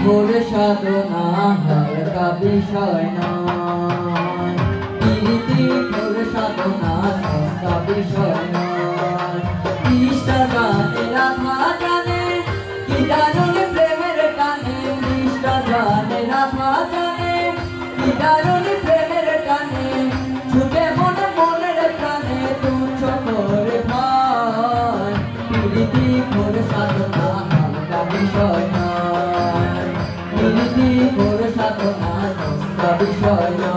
ভোরে সাধনা হালকা বিষয় নয়, প্রীতি ভোরে সাধনা সস্তা বিষয় নয়। কৃষ্ণ জানে রাধা জানে কি দারুণ প্রেমের টানে, কৃষ্ণ জানে রাধা জানে কি দারুণ প্রেমের টানে, ছুটে মনে মনের প্রাণে তুচ্ছ করে ভাই। প্রীতি ভোরে সাধনা হালকা বিষয় নয়, প্রীতি ভোরে সাধনা সস্তা বিষয় নয়।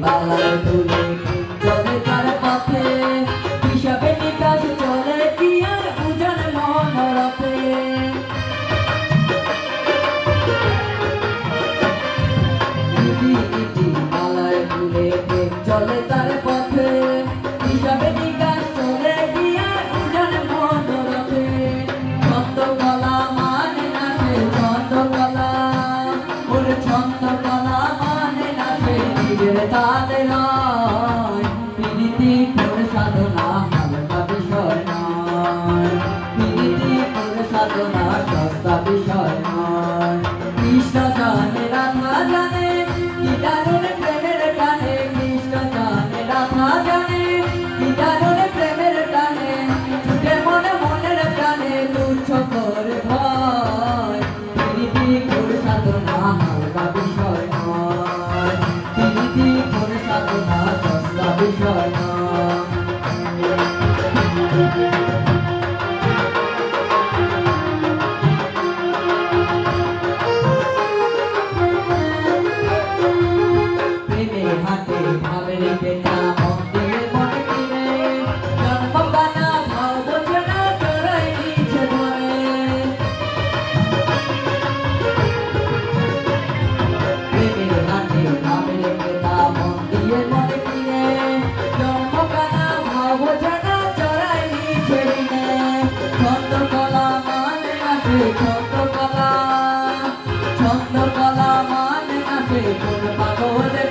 বালায় তুলে চলে তার পথে, হিসাবে নিকাশ চলে কি আর বুঝান মন রাতে। বালায় তুলে চলে তার পথে, হিসাবে নিকাশ চলে কি আর বুঝান মন রাতে। ছন্দকলা মানে না সে ছন্দকলা, ওরে ছন্দকলা মানে না সে নিজের তালে নয়। প্রীতি ভোরে সাধনা হালকা বিষয় নয়, প্রীতি ভোরে সাধনা সস্তা বিষয় নয়। কৃষ্ণ জানে রাধা জানে কি দারুণ প্রেমের টানে, কৃষ্ণ জানে রাধা জানে কি দারুণ প্রেমের টানে, ছুটে মনে মনের প্রাণে তুচ্ছ করে ভয়। প্রীতি ভোরে সাধনা হালকা বিষয় নয়, প্রীতি ভোরে সাধনা সস্তা বিষয় নয়। প্রেমের হাতে ভাবের পেটা মন্দিরের মনে কিনে, জন্ম কানা ভাব বোঝে না চড়াই নিচে ধরে। প্রেমের হাতে ভাবের পেটা মন্দিরের মনে কিনে, জন্ম কানা ভাব বোঝে না চড়াই নিচে ঋণে। ছন্দকলা মানে না সে ছন্দকলা, ছন্দকলা মানে না সে কোন পাগলের